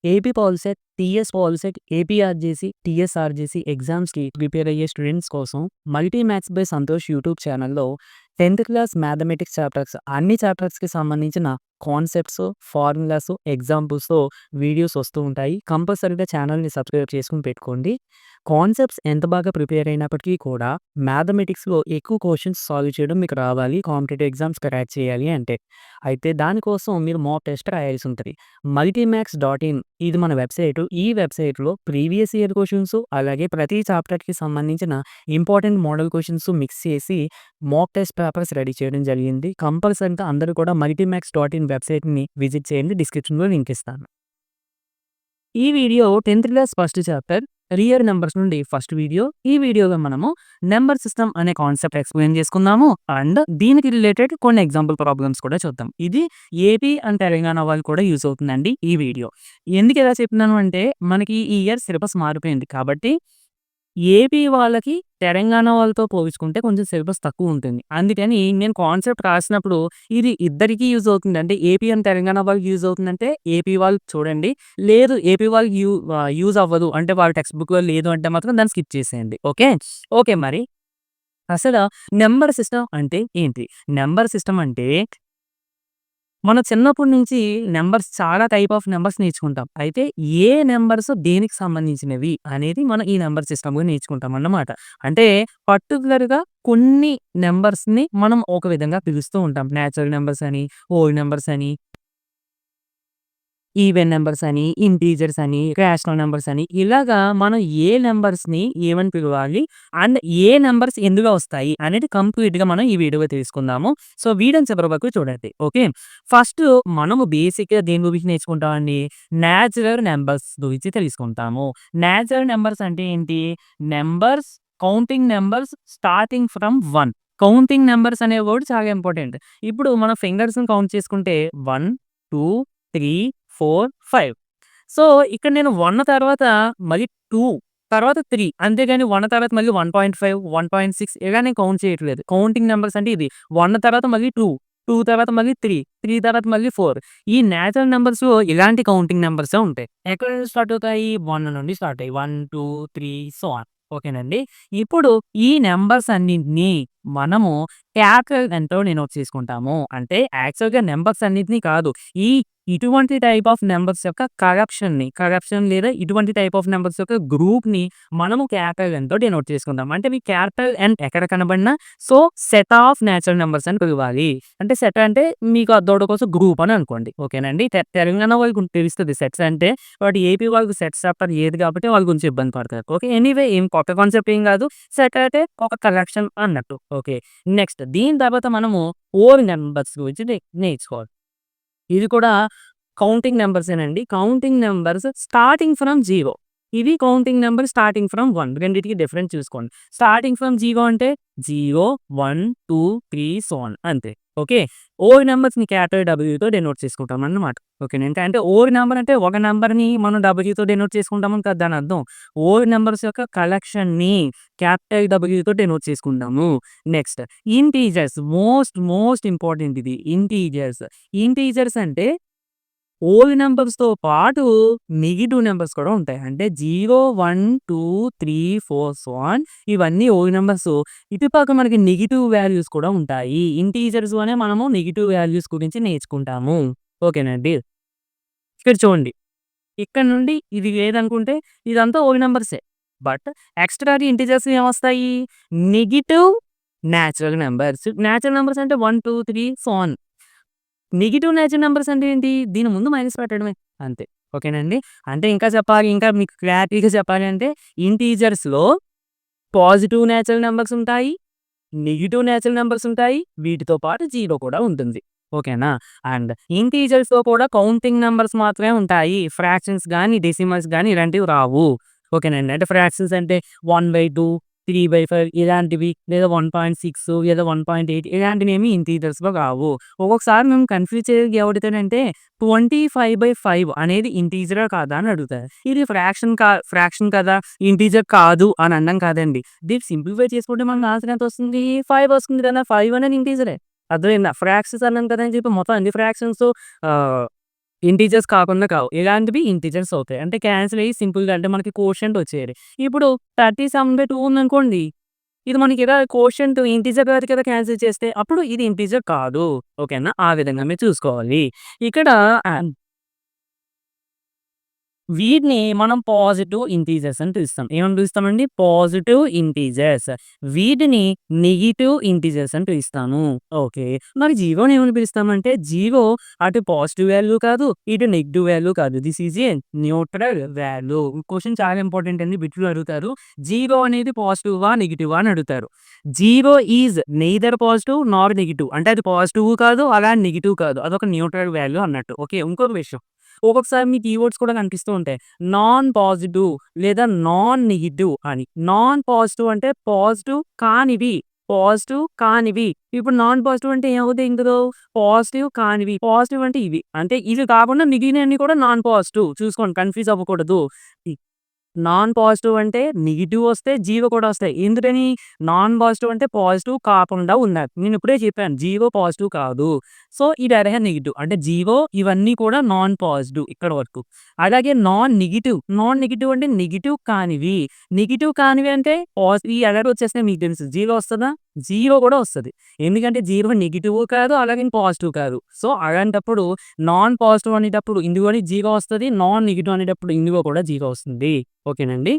AP POLYCET, TS POLYCET, APRJC, TSRJC ఎగ్జామ్స్‌కి prepare అయ్యే students కోసం multi maths by Santosh YouTube ఛానల్‌లో 10థ్ క్లాస్ మ్యాథమెటిక్స్ అన్ని చాప్టర్స్‌కి సంబంధించిన కాన్సెప్ట్స్, ఫార్ములాస్, ఎగ్జాంపుల్స్‌తో వీడియోస్ వస్తూ ఉంటాయి. కంపల్సరీగా ఛానల్‌ని సబ్స్క్రైబ్ చేసుకొని పెట్టుకోండి. కాన్సెప్ట్స్ ఎంత బాగా ప్రిపేర్ అయినప్పటికీ కూడా మ్యాథమెటిక్స్‌లో ఎక్కువ క్వెషన్స్ సాల్వ్ చేయడం మీకు రావాలి. కాంపిటేటివ్ ఎగ్జామ్స్ క్రాక్ చేయాలి అంటే. అయితే దానికోసం మీరు మాక్ టెస్ట్ రాయాల్సి ఉంటది. multimax.in ఇది మన వెబ్‌సైటు. ఈ వెబ్‌సైట్‌లో ప్రీవియస్ ఇయర్ క్వెషన్స్ అలాగే ప్రతి చాప్టర్‌కి సంబంధించిన ఇంపార్టెంట్ మోడల్ క్వెషన్స్ మిక్స్ చేసి మాక్ టెస్ట్ పేపర్స్ రెడీ చేయడం జరిగింది. కంపల్సరీగా అందరూ కూడా multimax.in వెబ్‌సైట్‌ని విజిట్ చేయండి. డిస్క్రిప్షన్‌లో లింక్ ఇస్తాను. ఈ వీడియో 10థ్ class first chapter real numbers నుండి ఫస్ట్ వీడియో. ఈ వీడియోలో మనము నంబర్ సిస్టమ్ అనే కాన్సెప్ట్ ఎక్స్‌ప్లెయిన్ చేసుకుందాము. అండ్ దీనికి రిలేటెడ్ కొన్ని ఎగ్జాంపుల్ ప్రాబ్లమ్స్ కూడా చూద్దాం. ఇది ఏపీ అండ్ తెలంగాణ వాళ్ళు కూడా యూజ్ అవుతుందండి ఈ వీడియో. ఎందుకు ఇలా చెప్తున్నాను అంటే మనకి ఈ ఇయర్ సిలబస్ మారిపోయింది. కాబట్టి ఏపీ వాళ్ళకి తెలంగాణ వాళ్ళతో పోల్చుకుంటే కొంచెం సిలబస్ తక్కువుంటుంది. అందుకని నేను కాన్సెప్ట్ రాసినప్పుడు ఇది ఇద్దరికీ యూజ్ అవుతుంది. అంటే ఏపీ అండ్ తెలంగాణ వాళ్ళకి యూజ్ అవుతుందంటే ఏపీ వాళ్ళు చూడండి. లేదు ఏపీ వాళ్ళకి యూజ్ అవ్వదు అంటే వాళ్ళ టెక్స్ట్ బుక్‌లో లేదు అంటే మాత్రం దాన్ని స్కిప్ చేసేయండి. ఓకే. ఓకే మరి అసల నంబర్ సిస్టమ్ అంటే ఏంటి? నంబర్ సిస్టమ్ అంటే మనం చిన్నప్పటి నుంచి నంబర్స్ చాలా టైప్ ఆఫ్ నంబర్స్ నేర్చుకుంటాం. అయితే ఏ నంబర్స్ దేనికి సంబంధించినవి అనేది మనం ఈ నంబర్ సిస్టమ్‌లో నేర్చుకుంటామన్నమాట. అంటే పర్టిక్యులర్‌గా కొన్ని నంబర్స్‌ని మనం ఒక విధంగా పిలుస్తూ ఉంటాం. నేచురల్ నంబర్స్ అని, హోల్ నంబర్స్ అని, ఈవెన్ నంబర్స్ అని, ఇంటీజర్స్ అని, రేషనల్ నంబర్స్ అని ఇలాగా మనం ఏ నంబర్స్‌ని ఏమని పిలవాలి? అండ్ ఏ నంబర్స్ ఎందులో వస్తాయి? అనేది కంప్లీట్‌గా మనం ఈ వీడియోలో తెలుసుకుందాము. సో, వీడియోని చివరి వరకు చూడండి. ఓకే. ఫస్ట్ మనము బేసిక్‌గా దేని గురించి నేర్చుకుంటామండి? నేచురల్ నంబర్స్ గురించి తెలుసుకుంటాము. నేచురల్ నంబర్స్ అంటే ఏంటి? Numbers counting numbers starting from 1. Counting numbers అనే వర్డ్ చాలా ఇంపార్టెంట్. ఇప్పుడు మన ఫింగర్స్‌ని కౌంట్ చేసుకుంటే 1, 2, 3, 4, 5. సో, ఇక్కడ నేను 1 తర్వాత మళ్ళీ 2 తర్వాత 3 అంతేగాని 1 తర్వాత మళ్ళీ 1.5, 1.6 ఇలా నేను కౌంట్ చేయట్లేదు. కౌంటింగ్ నంబర్స్ అంటే ఇది. 1 తర్వాత మళ్ళీ 2, 2 తర్వాత మళ్ళీ 3, 3 తర్వాత మళ్ళీ 4. ఈ నేచురల్ నంబర్స్‌లో ఇలాంటి కౌంటింగ్ నంబర్సే ఉంటాయి. ఎక్కడి నుంచి స్టార్ట్ అవుతాయి? 1 నుండి స్టార్ట్ అయ్యి 1, 2, 3 సో ఆన్. ఓకేనండి. ఇప్పుడు ఈ నంబర్స్ అన్నిటిని మనము క్యాపిటల్ ఎన్‌తో డినోట్ చేసుకుంటాము. అంటే యాక్చువల్‌గా నంబర్స్ అన్నిటిని కాదు. ఈ ఇటువంటి టైప్ ఆఫ్ నంబర్స్ యొక్క కరప్షన్ లేదా ఇటువంటి టైప్ ఆఫ్ నంబర్స్ యొక్క గ్రూప్‌ని మనము క్యాపిటల్ ఎన్‌తో డినోట్ చేసుకుంటాం. అంటే మీ క్యాపిటల్ ఎన్ ఎక్కడ కనబడినా so, set of natural numbers అని పిలవాలి. అంటే సెట్ అంటే మీకు అర్థమవడం కోసం గ్రూప్ అని అనుకోండి. ఓకేనండి. తెలంగాణ వాళ్ళకి తెలుస్తది సెట్స్ అంటే. బట్ ఏపీ వాళ్ళకి సెట్స్ చాప్టర్ ఏది కాబట్టి వాళ్ళు కొంచెం ఇబ్బంది పడతారు. ఓకే. ఎనీవే ఏం కొత్త కాన్సెప్ట్ ఏం కాదు. సెట్ అంటే ఒక కలెక్షన్ అన్నట్టు. ఓకే. నెక్స్ట్ దీని తర్వాత మనము హోల్ నంబర్స్ గురించి నేర్చుకోవాలి. ఇది కూడా కౌంటింగ్ నంబర్సేనండి. Counting numbers starting from 0. ఇవి కౌంటింగ్ నంబర్ స్టార్టింగ్ ఫ్రమ్ 1 రెండిటికి డిఫరెన్స్ చూసుకోండి. స్టార్టింగ్ ఫ్రమ్ 0 అంటే 0, 1, 2, 3 సో ఆన్ అంతే. ఓకే. హోల్ నంబర్స్‌ని క్యాపిటల్ డబ్ల్యూతో డినోట్ చేసుకుంటామన్నమాట. ఓకేనా. అంటే హోల్ నంబర్ అంటే ఒక నంబర్‌ని మనం డబ్ల్యూతో డినోట్ చేసుకుంటామని కాదు దాని అర్థం. హోల్ నంబర్స్ యొక్క కలెక్షన్‌ని క్యాపిటల్ డబ్ల్యూతో డినోట్ చేసుకుంటాము. నెక్స్ట్ ఇంటీజర్స్ మోస్ట్ ఇంపార్టెంట్ ఇది. ఇంటీజర్స్ అంటే హోల్ నంబర్స్‌తో పాటు నెగెటివ్ నంబర్స్ కూడా ఉంటాయి. అంటే 0, 1, 2, 3, 4 సో ఆన్ ఇవన్నీ హోల్ నంబర్స్. ఇటుపక్క మనకి నెగెటివ్ వాల్యూస్ కూడా ఉంటాయి. ఇంటీజర్స్‌లోనే మనము నెగెటివ్ వాల్యూస్ గురించి నేర్చుకుంటాము. ఓకేనండి. ఇక్కడ చూడండి. ఇక్కడ నుండి ఇది లేదనుకుంటే ఇదంతా హోల్ నంబర్సే. బట్ ఎక్స్ట్రా‌గా ఇంటిజర్స్ ఏమొస్తాయి? Negative natural numbers. Natural numbers అంటే 1, 2, 3 so on. Negative natural numbers అంటే ఏంటి? దీని ముందు మైనస్ పెట్టడమే అంతే. ఓకేనండి. అంటే ఇంకా చెప్పాలి ఇంకా మీకు క్లారిటీగా చెప్పాలి అంటే ఇంటీజర్స్‌లో పాజిటివ్ నేచురల్ నంబర్స్ ఉంటాయి. నెగెటివ్ నేచురల్ నంబర్స్ ఉంటాయి. వీటితో పాటు 0 కూడా ఉంటుంది. ఓకేనా? అండ్ ఇంటీజర్స్‌లో కూడా కౌంటింగ్ నంబర్స్ మాత్రమే ఉంటాయి. ఫ్రాక్షన్స్ గాని, డెసిమల్స్ గాని ఇలాంటివి రావు. ఓకేనండి. అంటే ఫ్రాక్షన్స్ అంటే 1/2, 3/5 ఇలాంటివి లేదా 1.6 లేదా 1.8 ఇలాంటివేమి ఇంటీజర్స్‌లో రావు. ఒక్కొక్కసారి మేము కన్‌ఫ్యూజ్ చేసేది ఎవరితోనంటే 25/5 అనేది ఇంటీజరా కాదా అని అడుగుతారు. ఇది ఫ్రాక్షన్ కదా! ఇంటీజర్ కాదు అని అనడం కాదండి. దీన్ని సింప్లిఫై చేసుకుంటే మనకు ఆన్సర్ ఎంతొస్తుంది? 5 వస్తుంది కదా! 5 అనేది ఇంటీజరే. అర్థమైందా? ఫ్రాక్షన్స్ అన్నాను కదా అని చెప్పి మొత్తం అన్ని ఫ్రాక్షన్స్ ఆహ్, ఇంటీజర్స్ కాకుండా కావు. ఇలాంటివి ఇంటీజర్స్ అవుతాయి. అంటే క్యాన్సిల్ అయ్యి సింపుల్‌గా అంటే మనకి కోషంట్ వచ్చేయాలి. ఇప్పుడు 37/2 ఉందనుకోండి. ఇది మనకి ఇలా కోషంట్ ఇంటీజర్ కాదు కదా! క్యాన్సిల్ చేస్తే. అప్పుడు ఇది ఇంటీజర్ కాదు. ఓకేనా? ఆ విధంగా మీరు చూసుకోవాలి. ఇక్కడ ఆహ్ వీటిని మనం పాజిటివ్ ఇంటీజర్స్ అని పిలుస్తాం. ఏమని పిలుస్తామండి? Positive integers. వీటిని నెగెటివ్ ఇంటీజర్స్ అని పిలుస్తాము. ఓకే. మరి జీరోని ఏమని పిలుస్తామంటే, జీరో అటు పాజిటివ్ వాల్యూ కాదు, ఇటు నెగెటివ్ వాల్యూ కాదు. This is a neutral value. Question చాలా ఇంపార్టెంట్ అండి. బిట్‌లో అడుగుతారు. జీరో అనేది పాజిటివా? నెగెటివా? అని అడుగుతారు. Zero is neither positive nor negative. అంటే అది పాజిటివ్ కాదు, అలా నెగెటివ్ కాదు. అదొక న్యూట్రల్ వాల్యూ అన్నట్టు. ఓకే. ఇంకొక విషయం. ఒక్కొక్కసారి మీకు కీవర్డ్స్ కూడా కనిపిస్తూ ఉంటాయి. నాన్ పాజిటివ్ లేదా నాన్ నెగెటివ్ అని. నాన్ పాజిటివ్ అంటే పాజిటివ్ కానివి. పాజిటివ్ కానివి. ఇప్పుడు నాన్ పాజిటివ్ అంటే ఏమవుతాయి ఇందులో? పాజిటివ్ కానివి. పాజిటివ్ అంటే ఇవి. అంటే ఇవి కాకుండా మిగిలినయన్ని కూడా నాన్ పాజిటివ్. చూసుకోండి కన్‌ఫ్యూజ్ అవ్వకూడదు. నాన్ పాజిటివ్ అంటే నెగెటివ్ వస్తాయి. జీరో కూడా వస్తాయి. ఎందుకని? నాన్ పాజిటివ్ అంటే పాజిటివ్ కాకుండా ఉండాలి. నేను ఇప్పుడే చెప్పాను. జీరో పాజిటివ్ కాదు. సో, ఈ డైరెక్ట్‌గా నెగెటివ్. అంటే జీరో ఇవన్నీ కూడా నాన్ పాజిటివ్ ఇక్కడి వరకు. అలాగే నాన్ నెగెటివ్. నాన్ నెగెటివ్ అంటే నెగెటివ్ కానివి. నెగెటివ్ కానివి అంటే ఈ ఎర్రర్ వచ్చేస్తే మీకు తెలుసు. జీరో వస్తదా? జీరో కూడా వస్తది. ఎందుకంటే జీరో నెగెటివ్ కాదు. అలాగే పాజిటివ్ కాదు. సో, అలాంటప్పుడు నాన్ పాజిటివ్ అనేటప్పుడు ఇందులోని జీరో వస్తది. నాన్ నెగెటివ్ అనేటప్పుడు ఇందులో కూడా జీరో వస్తుంది. ఓకేనండి.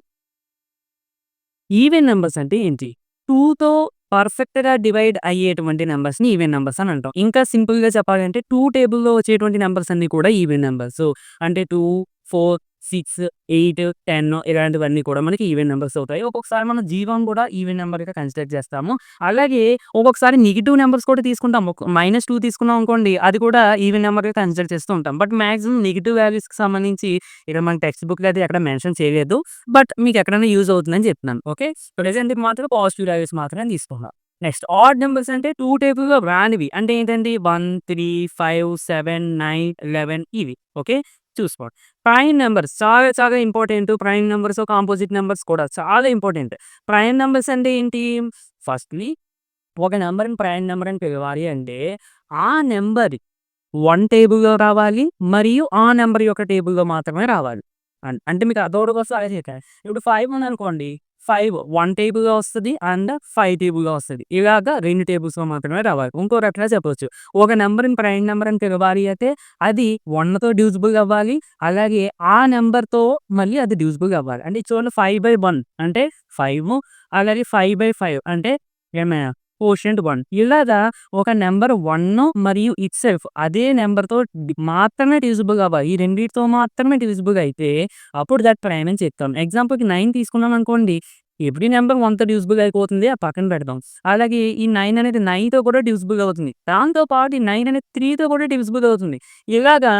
ఈవెన్ నంబర్స్ అంటే ఏంటి? 2తో పర్ఫెక్ట్‌గా డివైడ్ అయ్యేటువంటి నంబర్స్‌ని ఈవెన్ నంబర్స్ అని అంటాం. ఇంకా సింపుల్‌గా చెప్పాలంటే 2 టేబుల్‌లో వచ్చేటువంటి నంబర్స్ అన్నీ కూడా ఈవెన్ నంబర్స్. అంటే 2, 4, 6, 8, 10 ఇలాంటివన్నీ కూడా మనకి ఈవెన్ నంబర్స్ అవుతాయి. ఒక్కొక్కసారి మనం జీరోని కూడా ఈవెన్ నంబర్‌గా కన్సిడర్ చేస్తాము. అలాగే ఒక్కొక్కసారి నెగెటివ్ నంబర్స్ కూడా తీసుకుంటాం. -2 తీసుకున్నాం అనుకోండి, అది కూడా ఈవెన్ నంబర్‌గా కన్సిడర్ చేస్తూ ఉంటాం. బట్ మాక్సిమం నెగెటివ్ వాల్యూస్‌కి సంబంధించి ఇక్కడ మన టెక్స్ట్ బుక్‌లో అయితే ఎక్కడ మెన్షన్ చేయలేదు. బట్ మీకెక్కడైనా యూజ్ అవుతుందని చెప్తున్నాను. ఓకే. ప్రెజెంట్‌కి మాత్రం పాజిటివ్ వాల్యూస్ మాత్రమే తీసుకున్నా. నెక్స్ట్ ఆడ్ నంబర్స్ అంటే 2 టేబుల్‌లో రానివి. అంటే ఏంటండి 1, 3, 5, 7, 9, 11 ఇవి. ఓకే. చూసుకోండి. ప్రైమ్ నంబర్స్ చాలా చాలా important. Prime numbers, composite numbers కూడా చాలా ఇంపార్టెంట్. ప్రైమ్ నంబర్స్ అంటే ఏంటి? ఫస్ట్‌లీ ఒక నంబర్‌ని ప్రైమ్ నంబర్ అని పిలవాలి అంటే ఆ నంబర్ 1 టేబుల్‌లో రావాలి. మరియు ఆ నంబర్ యొక్క టేబుల్‌లో మాత్రమే రావాలి. అంటే మీకు అర్థమవ్వడం కోసం అలా చెప్పాను. ఇప్పుడు 5 ఉందనుకోండి. 5 1 టేబుల్‌లో వస్తది. అండ్ 5 టేబుల్‌లో వస్తది. ఇలాగా 2 టేబుల్స్‌లో మాత్రమే రావాలి. ఇంకో రకంగా చెప్పొచ్చు. ఒక నంబర్‌ని ప్రైమ్ నంబర్ అని పిలవాలి అయితే అది 1తో డివిజిబుల్ అవ్వాలి. అలాగే ఆ నంబర్‌తో మళ్ళీ అది డివిజిబుల్ అవ్వాలి. అంటే చూడండి 5/1 అంటే 5 అలాగే 5/5 అంటే ఏమైనా కోషంట్ 1 ఇలాగా ఒక నంబర్ 1 మరియు ఇట్‌సెల్ఫ్ అదే నంబర్‌తో మాత్రమే డివిజిబుల్ అవ్వాలి. ఈ రెండిటితో మాత్రమే డివిజిబుల్ అయితే అప్పుడు దట్ ప్రైమ్ అని చెప్తాం. ఎగ్జాంపుల్‌కి 9 తీసుకున్నాం అనుకోండి. ఎవ్రి నంబర్ 1తో డివిజిబుల్ అయిపోతుంది. అది పక్కన పెడదాం. అలాగే ఈ 9 అనేది 9తో కూడా డివిజిబుల్ అవుతుంది. దాంతో పాటు ఈ 9 అనేది 3తో కూడా డివిజిబుల్ అవుతుంది. ఇలాగా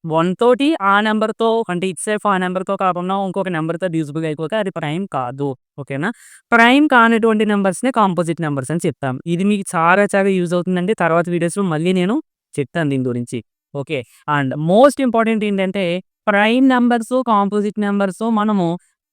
1 తోటి ఆ నంబర్‌తో అంటే ఇట్‌సెల్ఫ్ ఆ నంబర్‌తో కాకుండా ఇంకొక నంబర్‌తో డివిజిబుల్ అయిపోతే అది ప్రైమ్ కాదు. ఓకేనా? ప్రైమ్ కానటువంటి నంబర్స్‌నే కాంపోజిట్ నంబర్స్ అని చెప్తాం. ఇది మీకు చాలా చాలా యూజ్ అవుతుందండి. తర్వాత వీడియోస్‌లో మళ్ళీ నేను చెప్తాను దీని గురించి. ఓకే. అండ్ మోస్ట్ ఇంపార్టెంట్ ఏంటంటే ప్రైమ్ నంబర్స్, కాంపోజిట్ నంబర్స్ మనము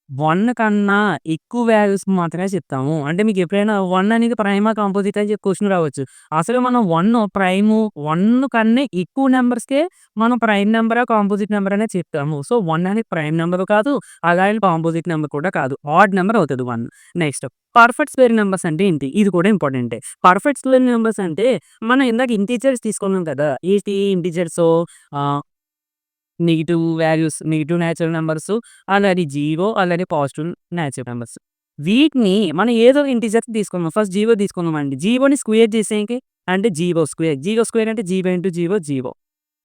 1 కన్నా ఎక్కువ వాల్యూస్‌కి మాత్రమే చెప్తాము. అంటే మీకు ఎప్పుడైనా 1 అనేది ప్రైమా, కాంపోజిటా అని చెప్పి క్వెషన్ రావచ్చు. అసలు మనం 1 ప్రైము 1 కన్నా ఎక్కువ నంబర్స్‌కే మనం ప్రైమ్ నంబరా, కాంపోజిట్ నంబర్ అనే చెప్తాము. సో, 1 అనేది ప్రైమ్ నంబర్ కాదు. అలాగే కాంపోజిట్ నంబర్ కూడా కాదు. ఆడ్ నంబర్ అవుతది 1. నెక్స్ట్ పర్ఫెక్ట్ స్క్వేర్ నంబర్స్ అంటే ఏంటి? ఇది కూడా ఇంపార్టెంటే. పర్ఫెక్ట్ స్క్వేర్ నంబర్స్ అంటే మనం ఇందాక ఇంటిజర్స్ తీసుకున్నాం కదా! ఏంటి ఇంటిజర్సు ఆహ్, negative values, negative natural numbers అలాగే జీరో అలాగే పాజిటివ్ నేచురల్ నంబర్స్. వీటిని మనం ఏదో ఒక ఇంటిజర్స్ తీసుకున్నాం. ఫస్ట్ జీరో తీసుకున్నామండి. జీరోని స్క్వేర్ చేసేయండి. అంటే జీరో స్క్వేర్. జీరో స్క్వేర్ అంటే జీరో ఇంటూ జీరో జీరో.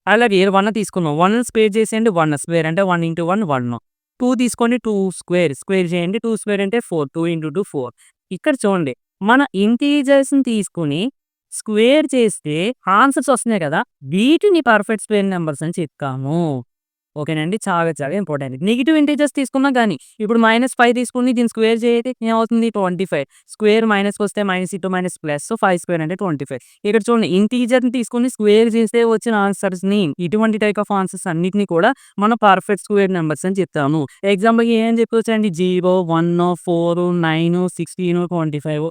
అలాగే 1 తీసుకున్నాం. 1 స్క్వేర్ చేసేయండి 1 స్క్వేర్ అంటే 1 ఇంటూ 1 1. 2 తీసుకోండి 2 స్క్వేర్. స్క్వేర్ చేయండి 2 స్క్వేర్ అంటే 4. 2 ఇంటూ 2 4. ఇక్కడ చూడండి. మన ఇంటీజర్స్‌ని తీసుకొని స్క్వేర్ చేస్తే ఆన్సర్స్ వస్తున్నాయి కదా! వీటిని పర్ఫెక్ట్ స్క్వేర్ నంబర్స్ అని చెప్తాము. ఓకేనండి. చాలా చాలా ఇంపార్టెంట్. నెగెటివ్ ఇంటిజర్స్ తీసుకున్నా గాని, ఇప్పుడు -5 తీసుకొని దీన్ని స్క్వేర్ చేయండి ఏమవుతుంది 25. స్క్వేర్ మైనస్‌కొస్తే minus into minus plus 5 square అంటే 25. ఇక్కడ చూడండి ఇంటిజర్‌ని తీసుకొని స్క్వేర్ చేస్తే వచ్చిన ఆన్సర్స్‌ని ఇటువంటి టైప్ ఆఫ్ ఆన్సర్స్ అన్నిటిని కూడా మనం పర్ఫెక్ట్ స్క్వేర్ నంబర్స్ అని చెప్తాము. ఎగ్జాంపుల్‌కి ఏమని చెప్పొచ్చండి 0, 1, 4, 9, 16, 25